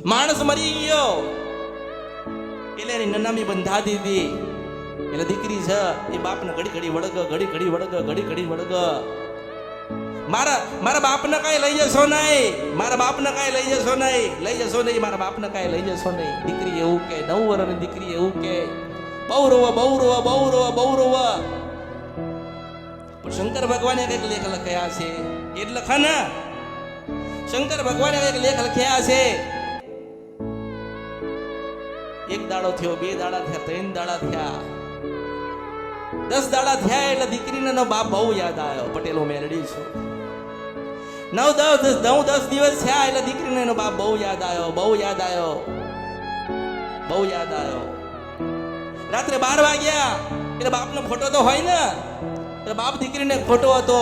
માણસ મરી ગયો એટલે એની નનામી બંધા દીધી. એટલે દીકરી છે એ બાપને ઘડી ઘડી વળગ, ઘડી ઘડી વળગ, ઘડી ઘડી વળગ. મારા બાપને કઈ લઈ જશો નહીં, મારા બાપને કઈ લઈ જશો નહીં, લઈ જશો નહીં, મારા બાપને કઈ લઈ જશો નહીં. દીકરી એવું કે, 9 વર્ષની દીકરી એવું કે, બહુ રોવા, બહુ રોવા, બહુ રોવા, બહુ રોવા. પણ શંકર ભગવાને કઈક લેખ લખ્યા છે. એટલે લખા ને શંકર ભગવાને કઈક લેખ લખ્યા છે. એક દાડો થયો, 2 દાડા થયા, 3 દાડા થયા, 10 દાડા થયા એટલે દીકરીને એનો બાપ બહુ યાદ આવ્યો. પટેલો મેલડી છું. 9-10 દિવસ થયા એટલે દીકરીને એનો બાપ બહુ યાદ આવ્યો, બહુ યાદ આવ્યો, બહુ યાદ આવ્યો. રાત્રે 12 વાગ્યા એટલે બાપનો ફોટો તો હોય ને, એટલે બાપ દીકરીને ફોટો હતો.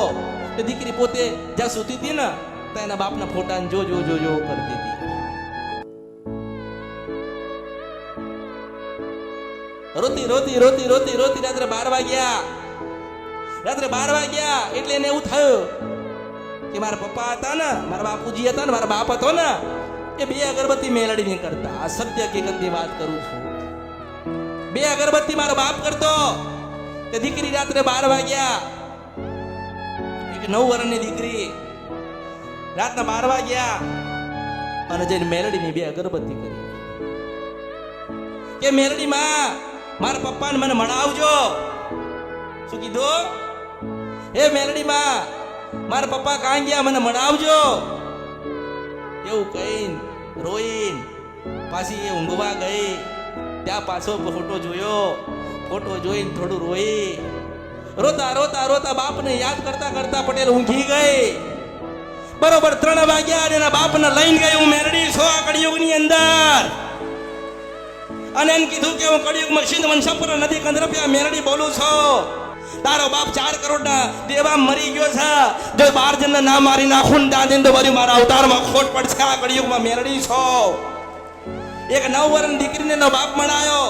એટલે દીકરી પોતે જ્યાં સૂતી હતી ને ત્યાં એના બાપના ફોટાને જો કરતી હતી. રોતી રાત્રે 12 વાગ્યા. રાત્રે 12 વાગ્યા એટલે એને એવું થયું કે મારા પપ્પા હતા ને, મારા બાપુજી હતા ને, મારા બાપ હતો ને, એ 2 અગરબત્તી મેલડી નહીં કરતા. આ સત્ય હકીકતની વાત કરું છું. 2 અગરબત્તી મારો બાપ કરતો. તે દીકરી રાત્રે 12 વાગ્યા, એક 9 વર્ષની દીકરી રાતના 12 વાગ્યા અને જઈને મેલડીની 2 અગરબત્તી કરી. કે મેલડી માં, મારા પપ્પાને મને મળાવજો. શું કીધું? હે મેલડી માં, મારા પપ્પા કાં ગયા, મને મળાવજો. એવું કહીને રોઈને પાછી એ ઊંઘવા ગઈ. ત્યાં પાછો ફોટો જોયો. ફોટો જોઈને થોડું રોઈ. રોતા બાપને યાદ કરતા પટેલ ઊંઘી ગઈ. બરોબર 3 વાગ્યા અને એના બાપને લઈને ગઈ. હું મેલડી છો આ કળિયુગની અંદર. અને એને કીધું કે હું કળિયુગમાં સિંધ વંશપુર નદી કંદરપિયા મેલડી બોલું છું. તારો બાપ 4 કરોડના દેવા મરી ગયો છે. જો 12 જણને ના મારી નાખું ને ત્યાં તો વળી મારા અવતારમાં ખોટ પડશે. આ કળિયુગમાં મેલડી છો. એક 9 વર્ષની દીકરીને એનો બાપ મળાયો.